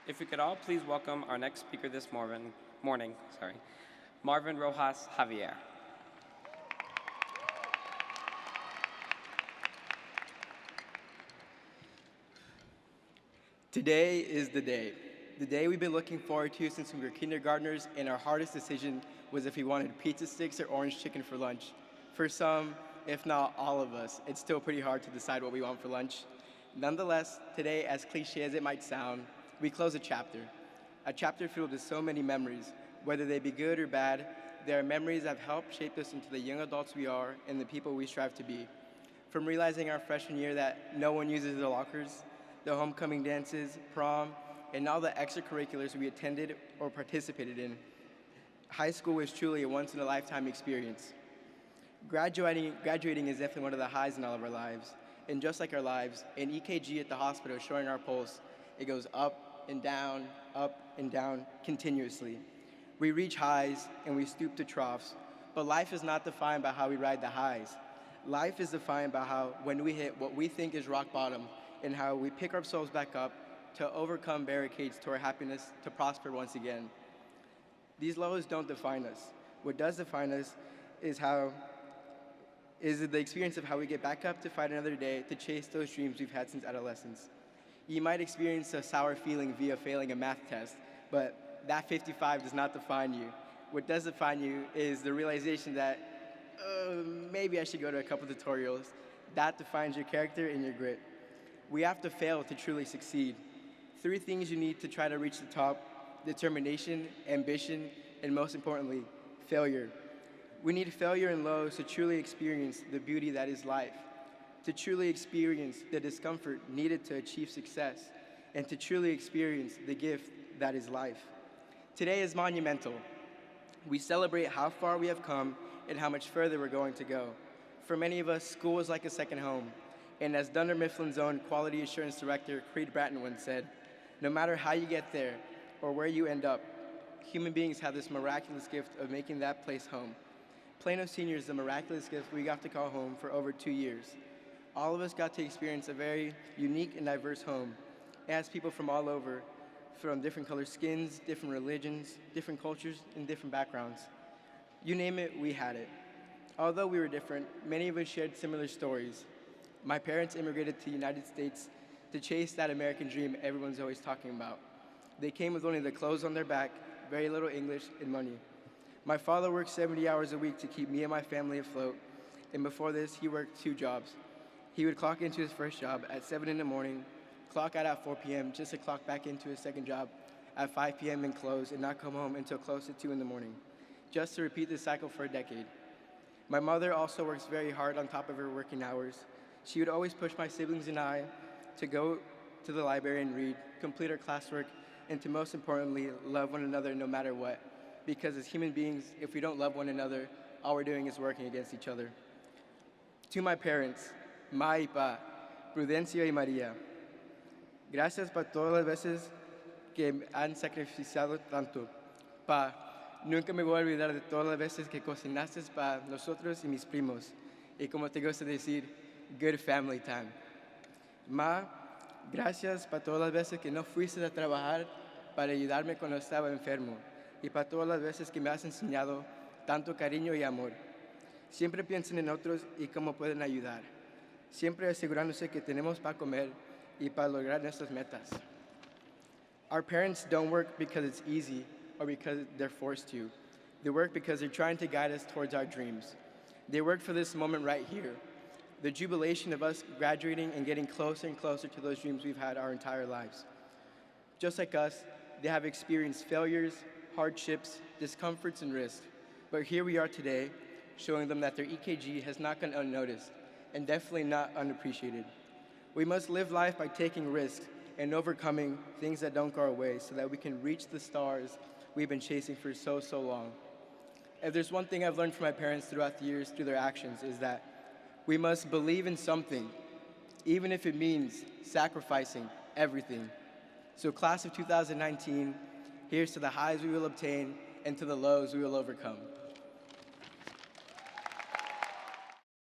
If we could all please welcome our next speaker this morning, Marvin Rojas-Javier. Today is the day we've been looking forward to since we were kindergartners, and our hardest decision was if we wanted pizza sticks or orange chicken for lunch. For some, if not all of us, it's still pretty hard to decide what we want for lunch. Nonetheless, today, as cliche as it might sound, we close a chapter filled with so many memories. Whether they be good or bad, there are memories that have helped shape us into the young adults we are and the people we strive to be. From realizing our freshman year that no one uses their lockers, the homecoming dances, prom, and all the extracurriculars we attended or participated in, high school was truly a once-in-a-lifetime experience. Graduating is definitely one of the highs in all of our lives. And just like our lives, an EKG at the hospital showing our pulse, it goes up and down continuously. We reach highs and we stoop to troughs, but life is not defined by how we ride the highs. Life is defined by how, when we hit what we think is rock bottom, and how we pick ourselves back up to overcome barricades to our happiness to prosper once again. These lows don't define us. What does define us is the experience of how we get back up to fight another day to chase those dreams we've had since adolescence. You might experience a sour feeling via failing a math test, but that 55 does not define you. What does define you is the realization that maybe I should go to a couple tutorials. That defines your character and your grit. We have to fail to truly succeed. 3 things you need to try to reach the top: determination, ambition, and most importantly, failure. We need failure and lows to truly experience the beauty that is life, to truly experience the discomfort needed to achieve success, and to truly experience the gift that is life. Today is monumental. We celebrate how far we have come and how much further we're going to go. For many of us, school is like a second home. And as Dunder Mifflin's own Quality Assurance Director, Creed Bratton, once said, no matter how you get there or where you end up, human beings have this miraculous gift of making that place home. Plano Senior is the miraculous gift we got to call home for over 2 years. All of us got to experience a very unique and diverse home. It has people from all over, from different colored skins, different religions, different cultures, and different backgrounds. You name it, we had it. Although we were different, many of us shared similar stories. My parents immigrated to the United States to chase that American dream everyone's always talking about. They came with only the clothes on their back, very little English, and money. My father worked 70 hours a week to keep me and my family afloat, and before this, he worked 2 jobs. He would clock into his first job at 7 in the morning, clock out at 4 p.m., just to clock back into his second job at 5 p.m. and close, and not come home until close to 2 in the morning, just to repeat this cycle for a decade. My mother also works very hard on top of her working hours. She would always push my siblings and I to go to the library and read, complete our classwork, and to most importantly, love one another no matter what. Because as human beings, if we don't love one another, all we're doing is working against each other. To my parents, Ma y Pa, Prudencia y María, gracias por todas las veces que me han sacrificado tanto. Pa, nunca me voy a olvidar de todas las veces que cocinaste para nosotros y mis primos. Y como te gusta decir, good family time. Ma, gracias para todas las veces que no fuiste a trabajar para ayudarme cuando estaba enfermo y para todas las veces que me has enseñado tanto cariño y amor. Siempre piensen en otros y cómo pueden ayudar. Siempre asegurándose que tenemos para comer y para lograr nuestras metas. Our parents don't work because it's easy or because they're forced to. They work because they're trying to guide us towards our dreams. They work for this moment right here. The jubilation of us graduating and getting closer and closer to those dreams we've had our entire lives. Just like us, they have experienced failures, hardships, discomforts, and risks. But here we are today, showing them that their EKG has not gone unnoticed, and definitely not unappreciated. We must live life by taking risks and overcoming things that don't go our way so that we can reach the stars we've been chasing for so long. If there's one thing I've learned from my parents throughout the years through their actions is that we must believe in something, even if it means sacrificing everything. So class of 2019, here's to the highs we will obtain and to the lows we will overcome.